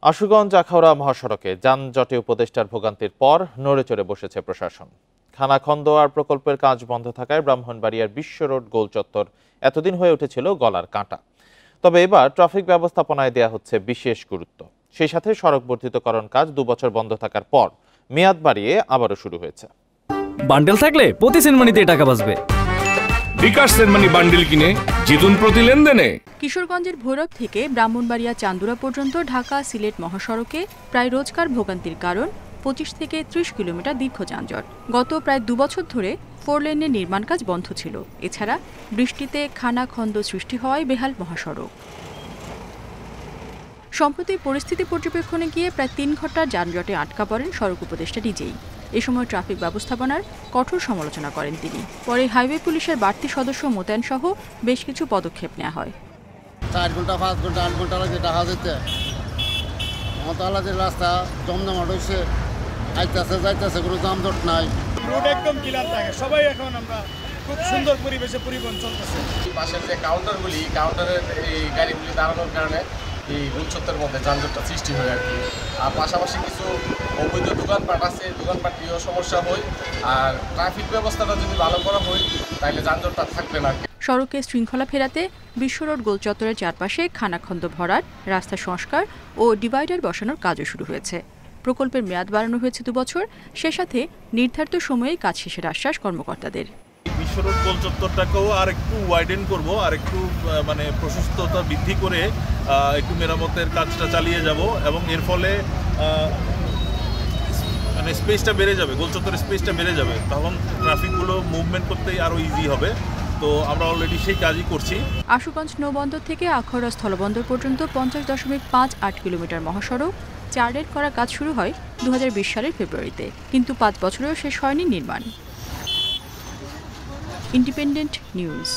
আশুগঞ্জ আখাউড়া মহাসড়কে যানজটে উপদেষ্টার ভোগান্তির পর নড়েচড়ে বসেছে প্রশাসন। খানাখন্দ আর প্রকল্পের কাজ বন্ধ থাকায় ব্রাহ্মণবাড়িয়ার বিশ্ব রোড গোল চত্বর এতদিন হয়ে উঠেছিল গলার কাঁটা। তবে এবার ট্রাফিক ব্যবস্থাপনায় দেয়া হচ্ছে বিশেষ গুরুত্ব। সেই সাথে সড়ক বর্ধিতকরণ কাজ 2 বছর বন্ধ থাকার পর মেয়াদ বাড়িয়ে আবারও শুরু হয়েছে। বান্ডেল থাকলে প্রতি সেনমানিতে টাকা বাঁচবে। বিকাশ সেনমানি বান্ডেল কিনে জিতুন প্রতি লেনদেনে। কিশোরগঞ্জের ভৈরব থেকে ব্রাহ্মণবাড়িয়া চান্দুরা পর্যন্ত ঢাকা সিলেট মহাসড়কে প্রায় রোজকার ভোগান্তির কারণ 25 থেকে 30 কিলোমিটার দীর্ঘ যানজট। গত প্রায় 2 বছর ধরে 4 লেনের নির্মাণ কাজ বন্ধ ছিল। এছাড়া বৃষ্টিতে খানাখন্দ সৃষ্টি হওয়ায় বেহাল মহাসড়ক। সম্প্রতি পরিস্থিতি পর্যবেক্ষণে গিয়ে প্রায় 3 ঘন্টার যানজটে আটকা পড়েন সড়ক উপদেষ্টা নিজেই। এ সময় ট্রাফিক ব্যবস্থাপনার কঠোর সমালোচনা করেন তিনি। পরে হাইওয়ে পুলিশের বাড়তি সদস্য মোতায়েন সহ বেশ কিছু পদক্ষেপ নেওয়া হয়। 4 ঘন্টা 5 ঘন্টা 8 ঘন্টা লাগে দেখা যেতে মতালাদের রাস্তা জমজমাট হয়েছে, আইতেছে যাইতেছে, কোনো যানজট নাই, রোড একদম ক্লিয়ার থাকে। সবাই এখন আমরা খুব সুন্দর পরিবেশে পরিবহন চলতেছে। পাশের যে কাউন্টারের এই গাড়িগুলি দাঁড়ানোর কারণে এই গুলচত্বের মধ্যে যানজটটা সৃষ্টি হয় আর কি। আর পাশাপাশি কিছু অবৈধ দোকানপাট আছে, দোকানপাট নিয়েও সমস্যা হয়। আর ট্রাফিক ব্যবস্থাটা যদি ভালো করা হয় তাহলে যানজটটা থাকবে না। সড়কে শৃঙ্খলা ফেরাতে বিশ্ব রোড গোল চত্বরের চারপাশে খানাখন্দ ভরাট, রাস্তা সংস্কার ও ডিভাইডার বসানোর কাজও শুরু হয়েছে। প্রকল্পের মেয়াদ বাড়ানো হয়েছে 2 বছর। সে সাথে নির্ধারিত সময়ে কাজ শেষের আশ্বাস কর্মকর্তাদের। বিশ্ব রোড গোল চত্বরটাকেও আর একটু ওয়াইডেন করব, আর একটু প্রশস্ততা বৃদ্ধি করে একটু মেরামতের কাজটা চালিয়ে যাব এবং এর ফলে স্পেসটা বেড়ে যাবে, গোল চত্বরের স্পেসটা বেড়ে যাবে। তখন ট্রাফিকগুলো মুভমেন্ট করতেই আরও ইজি হবে। তো আমরা অলরেডি সেই কাজই করছি। আশুগঞ্জ নৌবন্দর থেকে আখাউড়া স্থলবন্দর পর্যন্ত 50.58 কিলোমিটার মহাসড়ক 4 লেন করার কাজ শুরু হয় 2020 সালের ফেব্রুয়ারিতে, কিন্তু 5 বছরেও শেষ হয়নি নির্মাণ। Independent news.